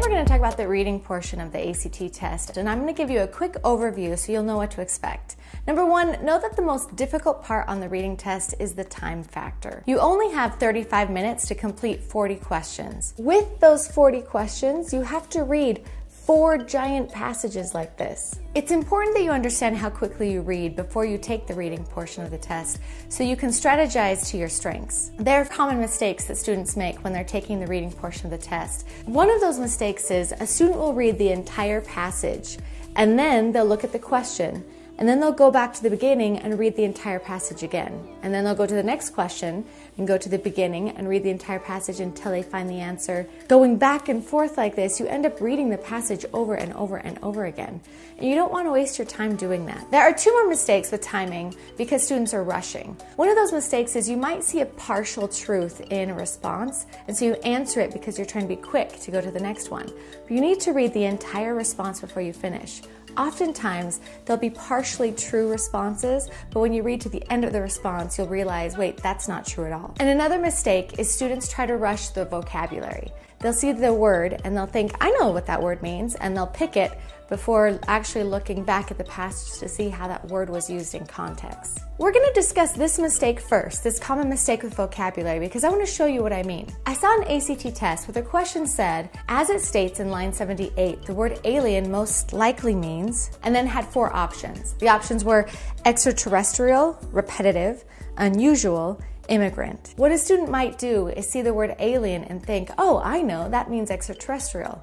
we're going to talk about the reading portion of the ACT test, and I'm going to give you a quick overview so you'll know what to expect. Number one, know that the most difficult part on the reading test is the time factor. You only have 35 minutes to complete 40 questions. With those 40 questions, you have to read 4 giant passages like this. It's important that you understand how quickly you read before you take the reading portion of the test so you can strategize to your strengths. There are common mistakes that students make when they're taking the reading portion of the test. One of those mistakes is a student will read the entire passage and then they'll look at the question and then they'll go back to the beginning and read the entire passage again. And then they'll go to the next question and go to the beginning and read the entire passage until they find the answer. Going back and forth like this, you end up reading the passage over and over and over again. And you don't want to waste your time doing that. There are 2 more mistakes with timing because students are rushing. One of those mistakes is you might see a partial truth in a response, and so you answer it because you're trying to be quick to go to the next one. But you need to read the entire response before you finish. Oftentimes, there'll be partially true responses, but when you read to the end of the response, you'll realize, wait, that's not true at all. And another mistake is students try to rush the vocabulary. They'll see the word and they'll think, I know what that word means, and they'll pick it before actually looking back at the passage to see how that word was used in context. We're going to discuss this mistake first, this common mistake with vocabulary, because I want to show you what I mean. I saw an ACT test where the question said, as it states in line 78, the word alien most likely means, and then had 4 options. The options were extraterrestrial, repetitive, unusual, immigrant. What a student might do is see the word alien and think, oh, I know, that means extraterrestrial.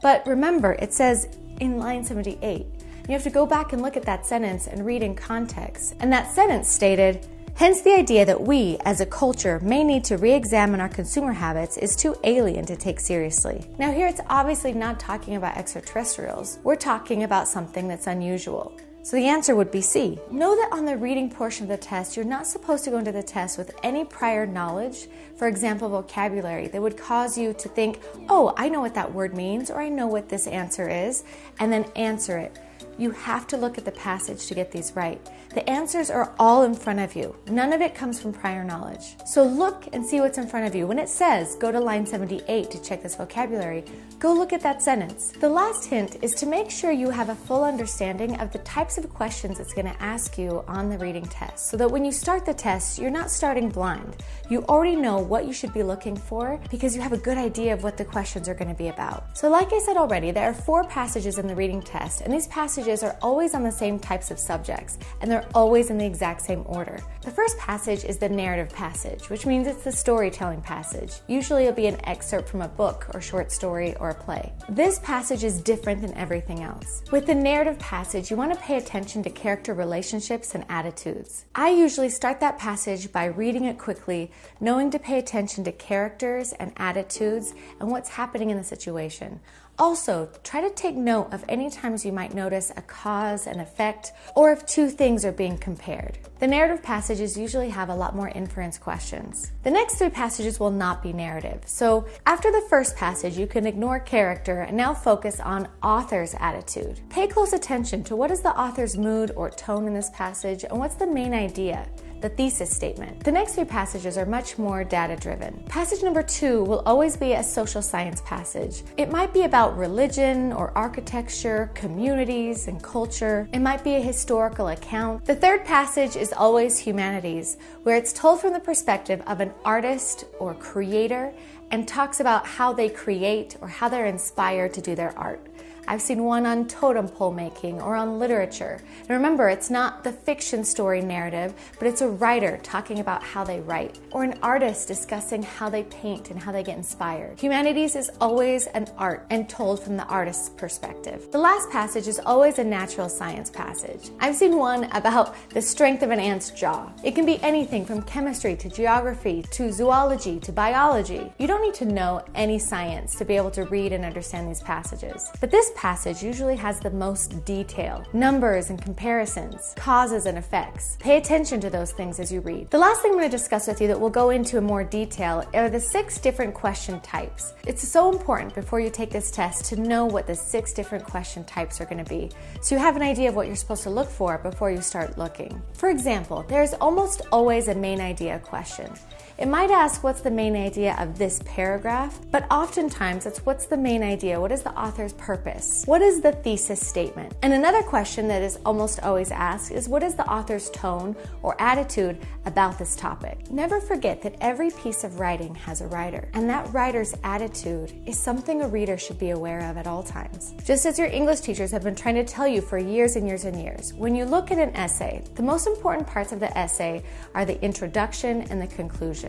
But remember, it says in line 78. You have to go back and look at that sentence and read in context. And that sentence stated, hence the idea that we, as a culture, may need to re-examine our consumer habits is too alien to take seriously. Now here it's obviously not talking about extraterrestrials. We're talking about something that's unusual. So the answer would be C. Know that on the reading portion of the test, you're not supposed to go into the test with any prior knowledge, for example, vocabulary, that would cause you to think, oh, I know what that word means, or I know what this answer is, and then answer it. You have to look at the passage to get these right. The answers are all in front of you. None of it comes from prior knowledge. So look and see what's in front of you. When it says, go to line 78 to check this vocabulary, go look at that sentence. The last hint is to make sure you have a full understanding of the types of questions it's going to ask you on the reading test, so that when you start the test, you're not starting blind. You already know what you should be looking for because you have a good idea of what the questions are going to be about. So like I said already, there are 4 passages in the reading test, and these passages are always on the same types of subjects, and they're always in the exact same order. The first passage is the narrative passage, which means it's the storytelling passage. Usually it'll be an excerpt from a book or short story or a play. This passage is different than everything else. With the narrative passage, you want to pay attention to character relationships and attitudes. I usually start that passage by reading it quickly, knowing to pay attention to characters and attitudes and what's happening in the situation. Also, try to take note of any times you might notice a cause and effect, or if 2 things are being compared. The narrative passages usually have a lot more inference questions. The next 3 passages will not be narrative. So after the first passage, you can ignore character and now focus on author's attitude. Pay close attention to what is the author's mood or tone in this passage and what's the main idea, the thesis statement. The next 3 passages are much more data-driven. Passage number 2 will always be a social science passage. It might be about religion or architecture, communities, and culture. It might be a historical account. The third passage is always humanities, where it's told from the perspective of an artist or creator and talks about how they create or how they're inspired to do their art. I've seen one on totem pole making or on literature. And remember, it's not the fiction story narrative, but it's a writer talking about how they write, or an artist discussing how they paint and how they get inspired. Humanities is always an art and told from the artist's perspective. The last passage is always a natural science passage. I've seen one about the strength of an ant's jaw. It can be anything from chemistry to geography to zoology to biology. You don't need to know any science to be able to read and understand these passages. But this passage usually has the most detail, numbers and comparisons, causes and effects. Pay attention to those things as you read. The last thing I'm going to discuss with you that we'll go into in more detail are the 6 different question types. It's so important before you take this test to know what the 6 different question types are going to be, so you have an idea of what you're supposed to look for before you start looking. For example, there's almost always a main idea question. It might ask what's the main idea of this paragraph, but oftentimes it's what's the main idea, what is the author's purpose, what is the thesis statement. And another question that is almost always asked is what is the author's tone or attitude about this topic. Never forget that every piece of writing has a writer, and that writer's attitude is something a reader should be aware of at all times. Just as your English teachers have been trying to tell you for years and years and years, when you look at an essay, the most important parts of the essay are the introduction and the conclusion.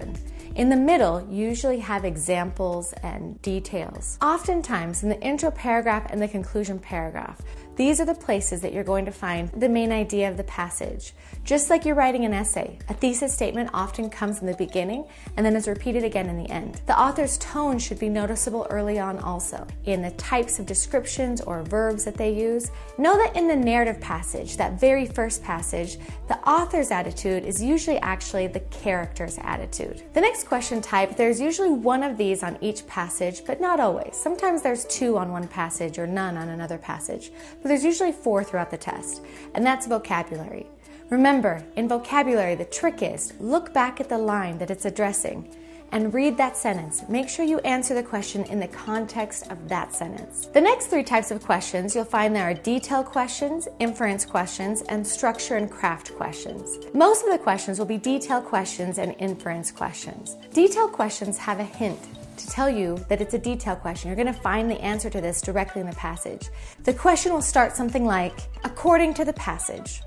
In the middle, you usually have examples and details. Oftentimes, in the intro paragraph and the conclusion paragraph, these are the places that you're going to find the main idea of the passage. Just like you're writing an essay, a thesis statement often comes in the beginning and then is repeated again in the end. The author's tone should be noticeable early on also. In the types of descriptions or verbs that they use, know that in the narrative passage, that very first passage, the author's attitude is usually actually the character's attitude. The next question type, there's usually one of these on each passage, but not always. Sometimes there's two on one passage or none on another passage. But there's usually 4 throughout the test, and that's vocabulary. Remember, in vocabulary, the trick is look back at the line that it's addressing and read that sentence. Make sure you answer the question in the context of that sentence. The next 3 types of questions you'll find there are detail questions, inference questions, and structure and craft questions. Most of the questions will be detail questions and inference questions. Detail questions have a hint to tell you that it's a detail question. You're going to find the answer to this directly in the passage. The question will start something like, according to the passage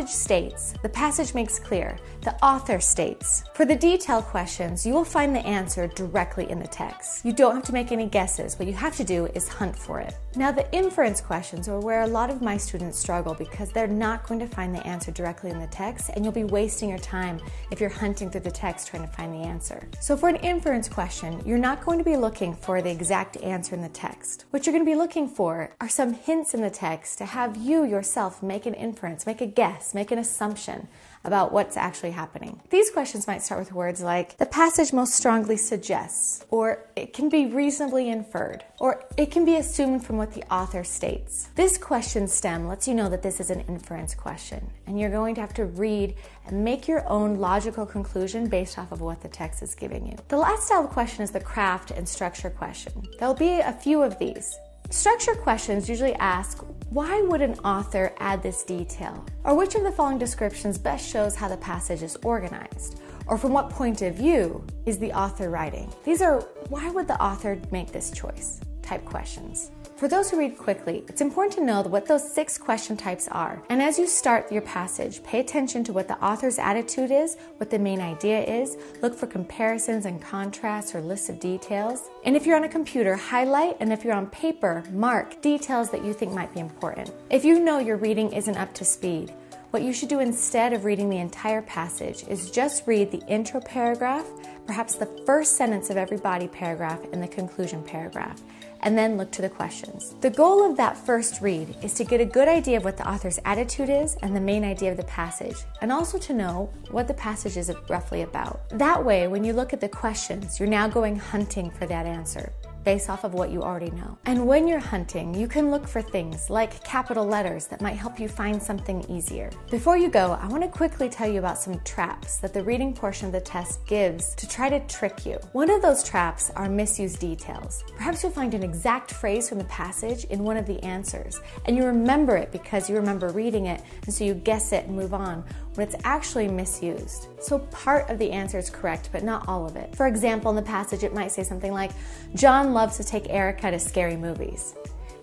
states, the passage makes clear, the author states. For the detail questions, you will find the answer directly in the text. You don't have to make any guesses. What you have to do is hunt for it. Now, the inference questions are where a lot of my students struggle because they're not going to find the answer directly in the text, and you'll be wasting your time if you're hunting through the text trying to find the answer. So for an inference question, you're not going to be looking for the exact answer in the text. What you're going to be looking for are some hints in the text to have you yourself make an inference, make a guess, make an assumption about what's actually happening. These questions might start with words like, the passage most strongly suggests, or it can be reasonably inferred, or it can be assumed from what the author states. This question stem lets you know that this is an inference question, and you're going to have to read and make your own logical conclusion based off of what the text is giving you. The last style of question is the craft and structure question. There'll be a few of these. Structure questions usually ask, why would an author add this detail? Or which of the following descriptions best shows how the passage is organized? Or from what point of view is the author writing? These are, why would the author make this choice type questions. For those who read quickly, it's important to know what those 6 question types are. And as you start your passage, pay attention to what the author's attitude is, what the main idea is, look for comparisons and contrasts or lists of details. And if you're on a computer, highlight, and if you're on paper, mark details that you think might be important. If you know your reading isn't up to speed, what you should do instead of reading the entire passage is just read the intro paragraph, perhaps the first sentence of every body paragraph, and the conclusion paragraph, and then look to the questions. The goal of that first read is to get a good idea of what the author's attitude is and the main idea of the passage, and also to know what the passage is roughly about. That way, when you look at the questions, you're now going hunting for that answer based off of what you already know. And when you're hunting, you can look for things like capital letters that might help you find something easier. Before you go, I want to quickly tell you about some traps that the reading portion of the test gives to try to trick you. One of those traps are misused details. Perhaps you'll find an exact phrase from the passage in one of the answers, and you remember it because you remember reading it, and so you guess it and move on, when it's actually misused. So part of the answer is correct, but not all of it. For example, in the passage, it might say something like, John loves to take Erica to scary movies.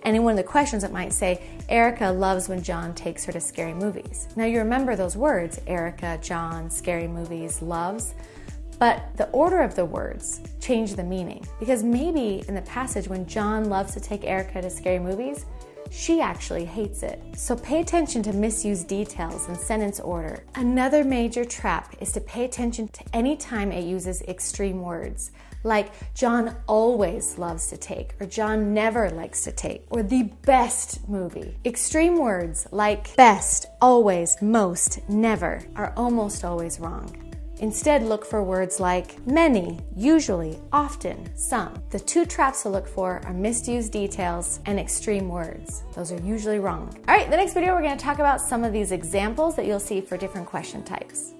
And in one of the questions, it might say, Erica loves when John takes her to scary movies. Now you remember those words, Erica, John, scary movies, loves, but the order of the words change the meaning. Because maybe in the passage, when John loves to take Erica to scary movies, she actually hates it. So pay attention to misused details and sentence order. Another major trap is to pay attention to any time it uses extreme words, like John always loves to take, or John never likes to take, or the best movie. Extreme words like best, always, most, never are almost always wrong. Instead, look for words like many, usually, often, some. The 2 traps to look for are misused details and extreme words. Those are usually wrong. All right, the next video we're going to talk about some of these examples that you'll see for different question types.